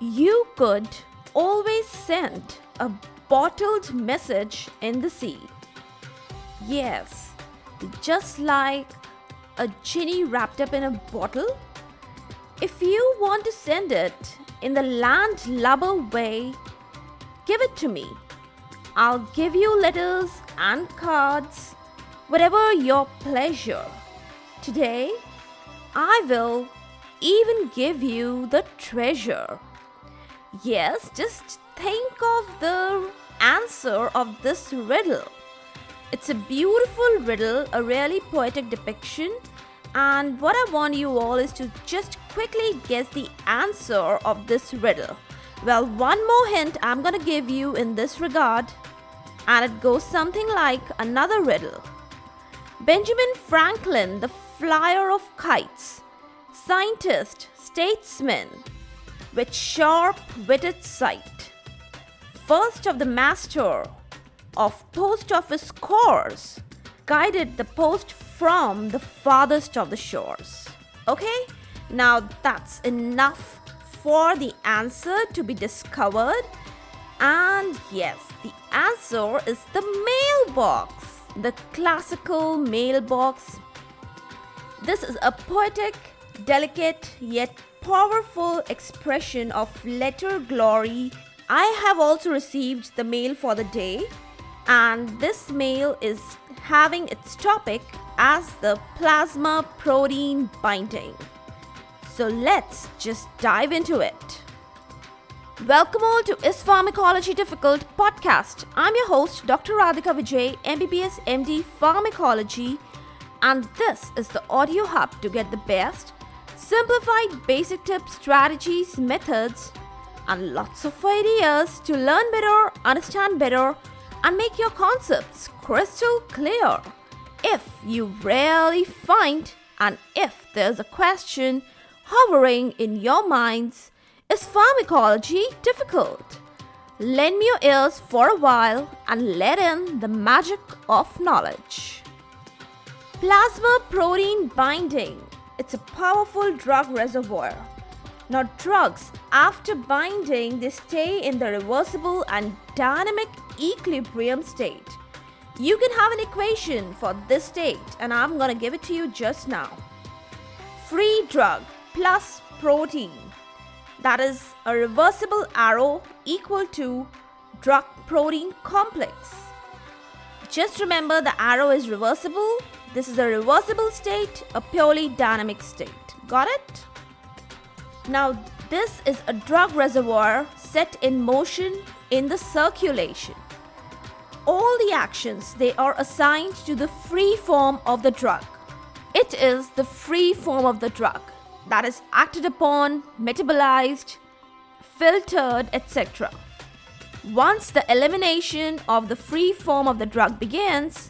You could always send a bottled message in the sea. Yes, just like a genie wrapped up in a bottle. If you want to send it in the landlubber way, give it to me. I'll give you letters and cards, whatever your pleasure. Today, I will even give you the treasure. Yes, just think of the answer of this riddle. It's a beautiful riddle, a really poetic depiction, and what I want you all is to just quickly guess the answer of this riddle. Well, one more hint I'm gonna give you in this regard, and it goes something like another riddle. Benjamin Franklin, the flyer of kites, scientist, statesman, with sharp-witted sight, first of the master of post office corps, guided the post from the farthest of the shores. Okay, now that's enough for the answer to be discovered. And yes, the answer is the mailbox, the classical mailbox. This is a poetic, delicate, yet powerful expression of letter glory. I have also received the mail for the day, and this mail is having its topic as the plasma protein binding. So let's just dive into it. Welcome all to IS Pharmacology Difficult Podcast. I'm your host, Dr. Radhika Vijay, MBBS MD Pharmacology, and this is the audio hub to get the best, simplified basic tips, strategies, methods, and lots of ideas to learn better, understand better, and make your concepts crystal clear. If you really find, and if there's a question hovering in your minds, is pharmacology difficult? Lend me your ears for a while and let in the magic of knowledge. Plasma protein binding. It's a powerful drug reservoir. Now, drugs, after binding, they stay in the reversible and dynamic equilibrium state. You can have an equation for this state, and I'm going to give it to you just now. Free drug plus protein, that is a reversible arrow equal to drug protein complex. Just remember, the arrow is reversible. This is a reversible state, a purely dynamic state. Got it? Now, this is a drug reservoir set in motion in the circulation. All the actions, they are assigned to the free form of the drug. It is the free form of the drug that is acted upon, metabolized, filtered, etc. Once the elimination of the free form of the drug begins,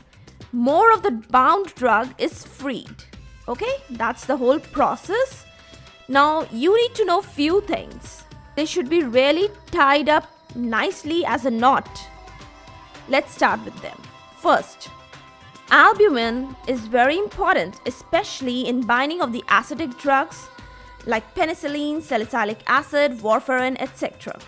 more of the bound drug is freed. Okay, that's the whole process. Now, you need to know few things. They should be really tied up nicely as a knot. Let's start with them. First, albumin is very important, especially in binding of the acidic drugs like penicillin, salicylic acid, warfarin, etc.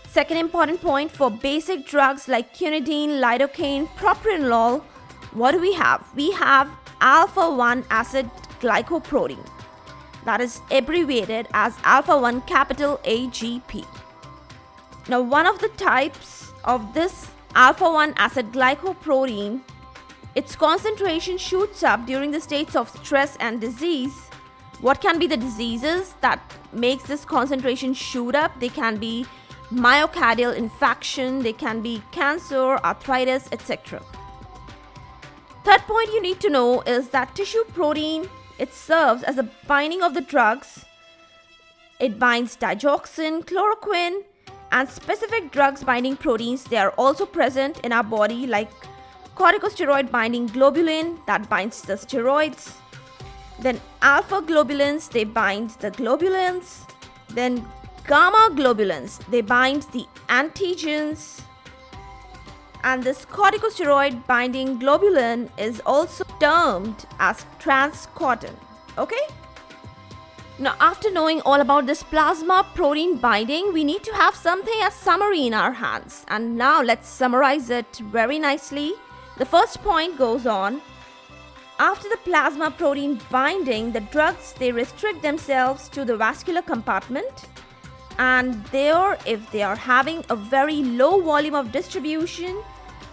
Second important point, for basic drugs like quinidine, lidocaine, propranolol, what do we have? We have alpha-1 acid glycoprotein, that is abbreviated as alpha-1 capital AGP. Now, one of the types of this alpha-1 acid glycoprotein, its concentration shoots up during the states of stress and disease. What can be the diseases that makes this concentration shoot up? They can be myocardial infarction, they can be cancer, arthritis, etc. Third point you need to know is that tissue protein, it serves as a binding of the drugs. It binds digoxin, chloroquine, and specific drugs binding proteins. They are also present in our body, like corticosteroid binding globulin that binds the steroids. Then alpha globulins, they bind the globulins. Then gamma globulins, they bind the antigens. And this corticosteroid binding globulin is also termed as transcortin. Okay? Now, after knowing all about this plasma protein binding, we need to have something as summary in our hands. And now let's summarize it very nicely. The first point goes on. After the plasma protein binding, the drugs, they restrict themselves to the vascular compartment. And there, if they are having a very low volume of distribution,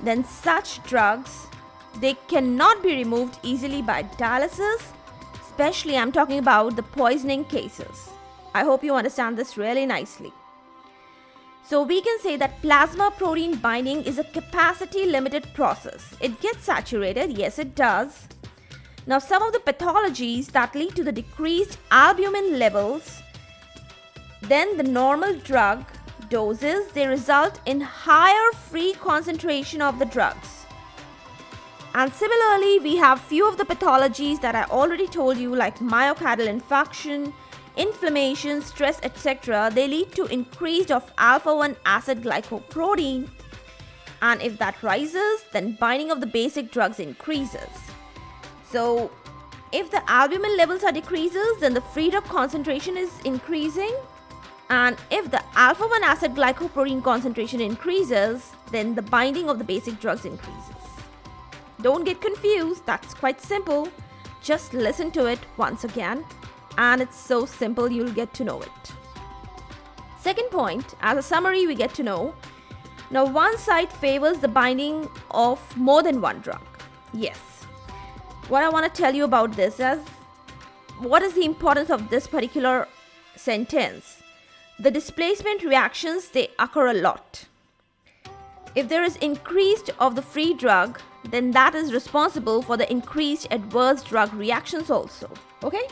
then such drugs, they cannot be removed easily by dialysis. Especially, I'm talking about the poisoning cases. I hope you understand this really nicely. So we can say that plasma protein binding is a capacity limited process. It gets saturated, yes it does. Now some of the pathologies that lead to the decreased albumin levels than the normal drug doses, they result in higher free concentration of the drugs. And similarly, we have few of the pathologies that I already told you, like myocardial infarction, inflammation, stress, etc. They lead to increased of alpha-1 acid glycoprotein. And if that rises, then binding of the basic drugs increases. So if the albumin levels are decreases, then the free drug concentration is increasing. And if the alpha-1 acid glycoprotein concentration increases, then the binding of the basic drugs increases. Don't get confused, that's quite simple. Just listen to it once again, and it's so simple you'll get to know it. Second point, as a summary we get to know, now one side favors the binding of more than one drug. Yes. What I want to tell you about this is, what is the importance of this particular sentence? The displacement reactions, they occur a lot. If there is increased of the free drug, then that is responsible for the increased adverse drug reactions also. Okay?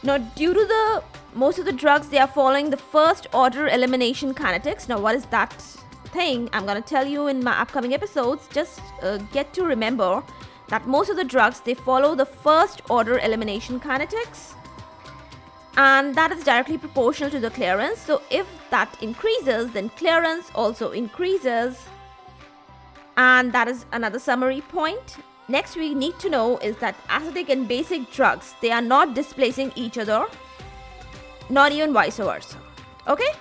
Now, due to the most of the drugs, they are following the first order elimination kinetics. Now, what is that thing? I'm going to tell you in my upcoming episodes. Just get to remember that most of the drugs, they follow the first order elimination kinetics. And that is directly proportional to the clearance. So if that increases, then clearance also increases. And that is another summary point. Next we need to know is that acidic and basic drugs, they are not displacing each other, not even vice versa. Okay?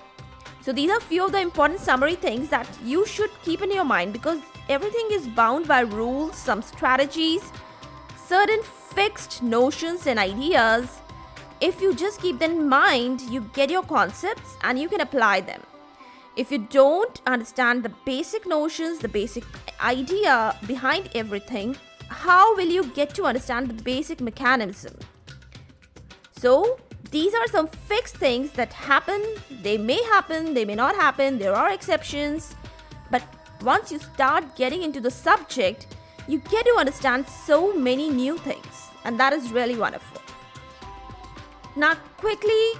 So these are few of the important summary things that you should keep in your mind, because everything is bound by rules, some strategies, certain fixed notions and ideas. If you just keep them in mind, you get your concepts and you can apply them. If you don't understand the basic notions, the basic idea behind everything, how will you get to understand the basic mechanism? So these are some fixed things that happen. They may not happen. There are exceptions. But once you start getting into the subject, you get to understand so many new things. And that is really wonderful. Now quickly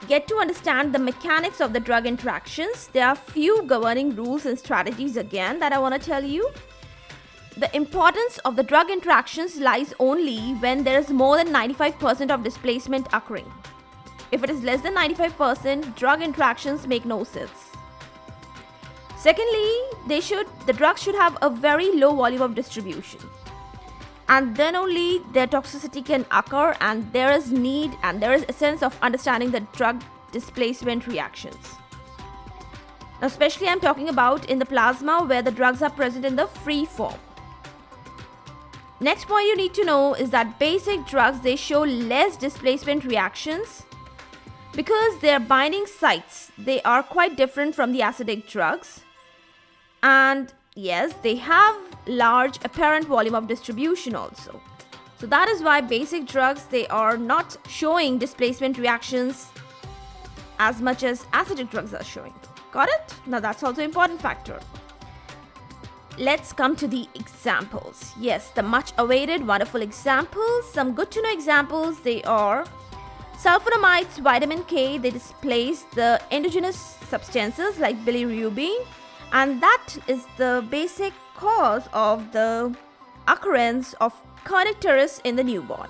get to understand the mechanics of the drug interactions. There are few governing rules and strategies again that I want to tell you. The importance of the drug interactions lies only when there is more than 95% of displacement occurring. If it is less than 95%, drug interactions make no sense. Secondly, the drugs should have a very low volume of distribution. And then only their toxicity can occur, and there is need and there is a sense of understanding the drug displacement reactions. Now, especially I'm talking about in the plasma where the drugs are present in the free form. Next point you need to know is that basic drugs, they show less displacement reactions because their binding sites, they are quite different from the acidic drugs. And yes, they have large apparent volume of distribution also. So that is why basic drugs, they are not showing displacement reactions as much as acidic drugs are showing. Got it? Now that's also an important factor. Let's come to the examples. Yes, the much awaited wonderful examples. Some good to know examples, they are sulfonamides, vitamin K, they displace the endogenous substances like bilirubin, and that is the basic cause of the occurrence of kernicterus in the newborn.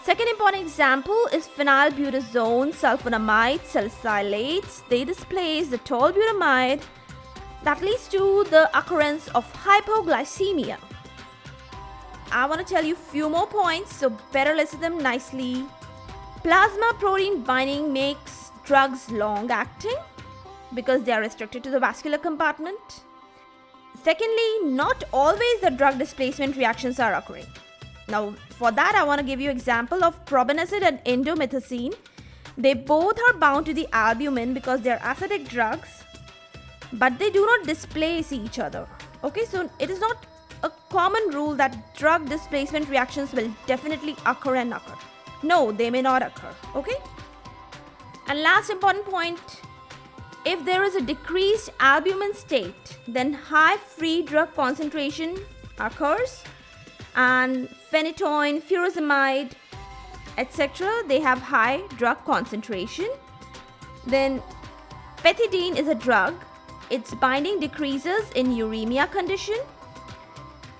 Second important example is phenylbutazone, sulfonamide, salicylates. They displace the tolbutamide that leads to the occurrence of hypoglycemia. I want to tell you few more points, so better listen them nicely. Plasma protein binding makes drugs long-acting because they are restricted to the vascular compartment. Secondly, not always the drug displacement reactions are occurring. Now, for that, I want to give you an example of probenecid and indomethacin. They both are bound to the albumin because they are acidic drugs, but they do not displace each other. Okay, so it is not a common rule that drug displacement reactions will definitely occur and occur. No, they may not occur. Okay? And last important point, if there is a decreased albumin state, then high free drug concentration occurs, and phenytoin, furosemide, etc., they have high drug concentration. Then pethidine is a drug. Its binding decreases in uremia condition.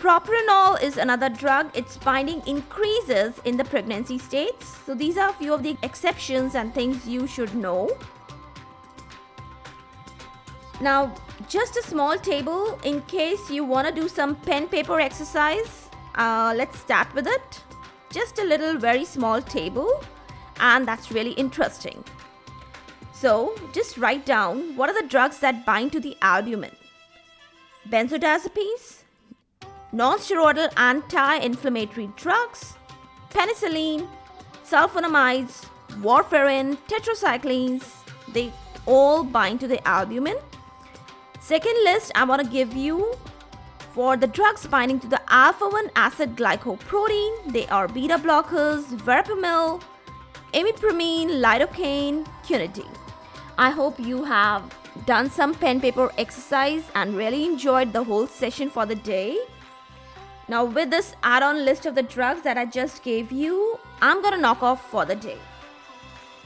Propranolol is another drug. Its binding increases in the pregnancy states. So these are a few of the exceptions and things you should know. Now, just a small table in case you want to do some pen paper exercise. Let's start with it. Just a little very small table, and that's really interesting. So just write down what are the drugs that bind to the albumin. Benzodiazepines, non-steroidal anti-inflammatory drugs, penicillin, sulfonamides, warfarin, tetracyclines, they all bind to the albumin. Second list I want to give you for the drugs binding to the alpha-1 acid glycoprotein. They are beta blockers, verapamil, imipramine, lidocaine, quinidine. I hope you have done some pen paper exercise and really enjoyed the whole session for the day. Now with this add-on list of the drugs that I just gave you, I'm gonna knock off for the day.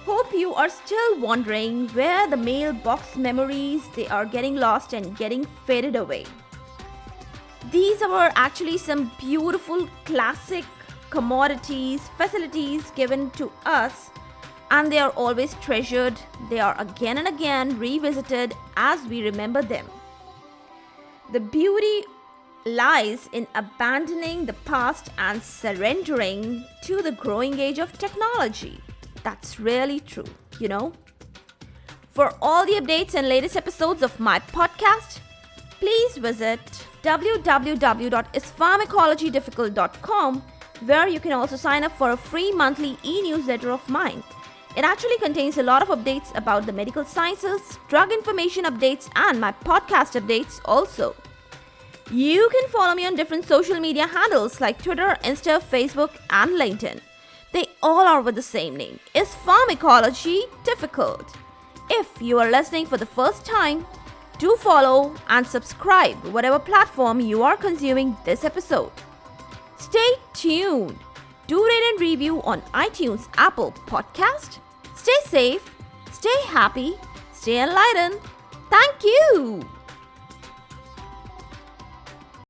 Hope you are still wondering where the mailbox memories, they are getting lost and getting faded away. These are actually some beautiful classic commodities, facilities given to us, and they are always treasured. They are again and again revisited as we remember them. The beauty lies in abandoning the past and surrendering to the growing age of technology. That's really true, you know. For all the updates and latest episodes of my podcast, please visit www.ispharmacologydifficult.com, where you can also sign up for a free monthly e-newsletter of mine. It actually contains a lot of updates about the medical sciences, drug information updates, and my podcast updates also. You can follow me on different social media handles like Twitter, Insta, Facebook, and LinkedIn. They all are with the same name, Is Pharmacology Difficult? If you are listening for the first time, do follow and subscribe whatever platform you are consuming this episode. Stay tuned. Do rate and review on iTunes, Apple Podcast. Stay safe, stay happy, stay enlightened. Thank you.